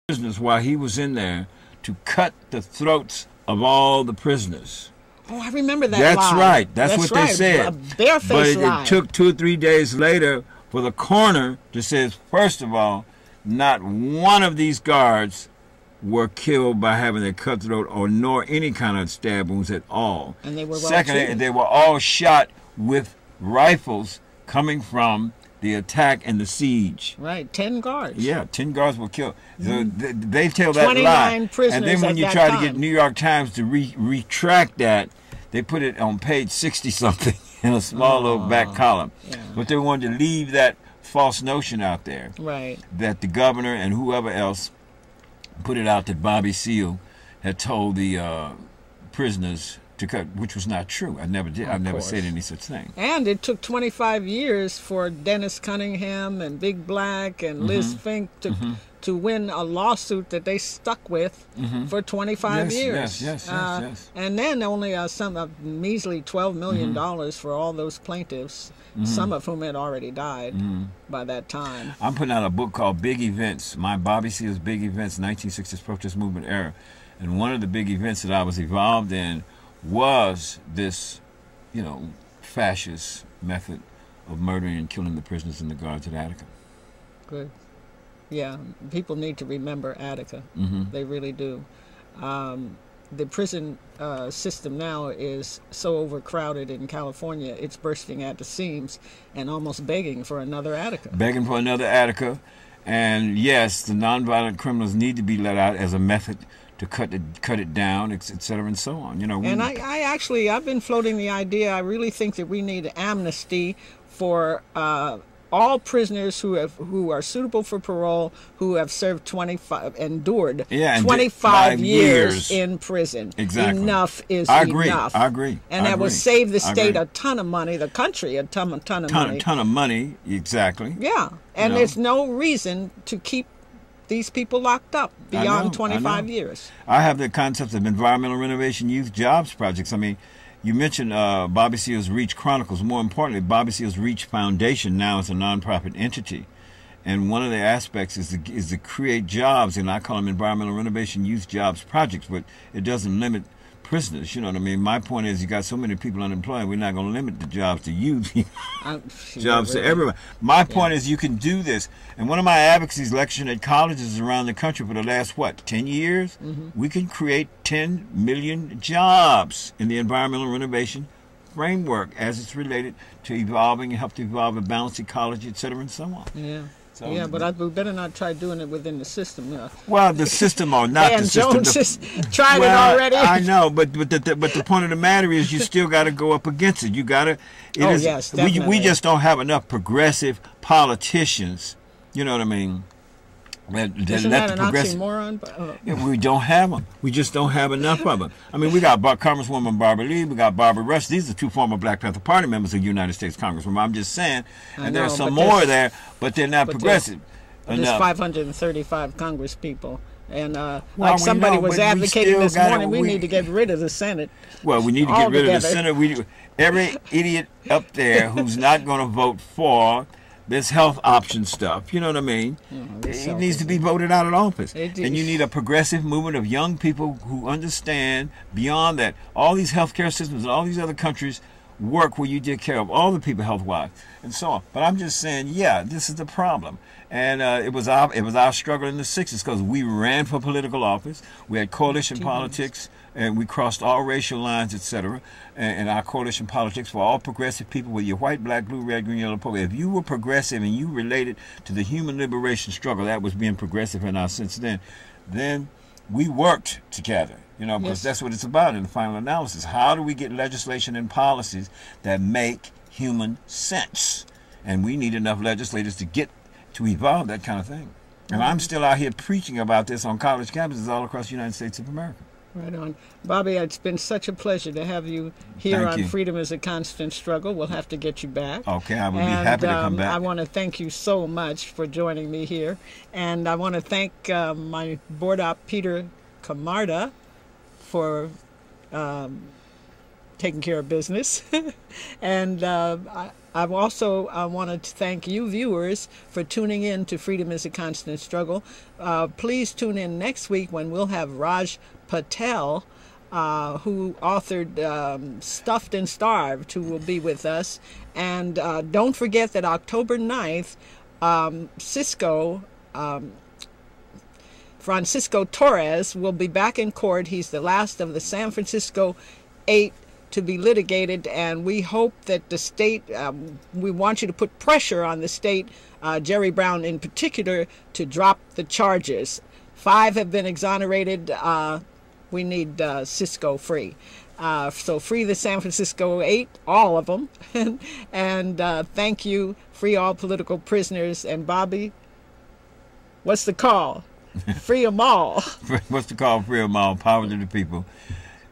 prisoners while he was in there to cut the throats of all the prisoners. Oh, I remember that. That's lie. right. That's what right. they said. A barefaced but lie. It took 2 or 3 days later for the coroner to say, first of all, not one of these guards were killed by having their cutthroat or nor any kind of stab wounds at all. And they were well Secondly, treated. they were all shot with rifles coming from the attack and the siege. Right, 10 guards. Yeah, 10 guards were killed. So they tell that lie. 29 prisoners and then when at you that try to time. get New York Times to retract that, they put it on page 60-something in a small little back column. Yeah. But they wanted to leave that false notion out there Right. that the governor and whoever else put it out that Bobby Seale had told the prisoners to cut, which was not true. I never did. I've never said any such thing. And it took 25 years for Dennis Cunningham and Big Black and Liz Fink to win a lawsuit that they stuck with for 25 years. Yes. And then only some measly $12 million for all those plaintiffs, some of whom had already died by that time. I'm putting out a book called Big Events, My Bobby Seale's Big Events, 1960s Protest Movement Era. And one of the big events that I was involved in was this, fascist method of murdering and killing the prisoners and the guards at Attica. Good. Yeah, people need to remember Attica. They really do. The prison system now is so overcrowded in California, it's bursting at the seams and almost begging for another Attica. Begging for another Attica. And yes, the nonviolent criminals need to be let out as a method to cut it down, et cetera, and so on. And I've been floating the idea. I really think that we need amnesty for all prisoners who are suitable for parole, who have served endured 25 years in prison. Exactly. Enough is enough. I agree. And that will save the state a ton of money, the country a ton of money. Ton of money, exactly. Yeah, and there's no reason to keep these people locked up beyond 25 years. I have the concept of environmental renovation youth jobs projects. I mean, you mentioned Bobby Seale's Reach Chronicles. More importantly, Bobby Seale's Reach Foundation now is a nonprofit entity. And one of the aspects is to create jobs, and I call them environmental renovation youth jobs projects, but it doesn't limit prisoners. You know what I mean? My point is, you got so many people unemployed, we're not going to limit the jobs to youth. Jobs to everyone. My point is, you can do this. And one of my advocacies lecturing at colleges around the country for the last, 10 years? We can create 10 million jobs in the environmental renovation framework as it's related to evolving and help to evolve a balanced ecology, et cetera, and so on. Yeah. So, but we better not try doing it within the system. Well, the system or not Dan the system. Jones has tried it already. I know, but the point of the matter is, you still got to go up against it. You got to. Yes, definitely. We just don't have enough progressive politicians. You know what I mean? Isn't that an oxymoron? We don't have them. We just don't have enough of them. I mean, we got Congresswoman Barbara Lee, we got Barbara Rush. These are 2 former Black Panther Party members of the United States Congresswoman. I'm just saying, and there's some more there, but they're not progressive. There's 535 Congress people. And somebody was advocating this morning, we need to get rid of the Senate. Well, we need to get rid of the Senate. Every idiot up there who's not going to vote for this health option stuff, you know what I mean? It needs to be voted out of office. And you need a progressive movement of young people who understand beyond that. All these healthcare systems in all these other countries work where you take care of all the people health-wise and so on. But I'm just saying, this is the problem. And it was our struggle in the 60s because we ran for political office. We had coalition politics, and we crossed all racial lines, etc. And our coalition politics for all progressive people, with your white, black, blue, red, green, yellow, purple. If you were progressive and you related to the human liberation struggle, that was being progressive in our sense then we worked together. Because that's what it's about in the final analysis. How do we get legislation and policies that make human sense? And we need enough legislators to evolve that kind of thing. And I'm still out here preaching about this on college campuses all across the United States of America. Right on. Bobby, it's been such a pleasure to have you here on Freedom is a Constant Struggle. We'll have to get you back. Okay, I would be happy to come back. I want to thank you so much for joining me here. And I want to thank my board op, Peter Camarda, for taking care of business. And I've also wanted to thank you viewers for tuning in to Freedom is a Constant Struggle. Please tune in next week when we'll have Raj Patel, who authored Stuffed and Starved, who will be with us. And don't forget that October 9th, Francisco Torres will be back in court. He's the last of the San Francisco 8 to be litigated, and we hope that the state, we want you to put pressure on the state, Jerry Brown in particular, to drop the charges. 5 have been exonerated. We need Cisco free. So free the San Francisco 8, all of them. And thank you. Free all political prisoners. And Bobby, what's the call? Free them all. What's the call? Free them all. Power to the people.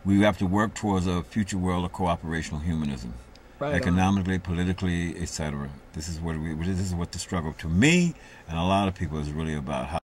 We have to work towards a future world of cooperational humanism, right, economically, politically, etc. This is what the struggle, to me and a lot of people, is really about.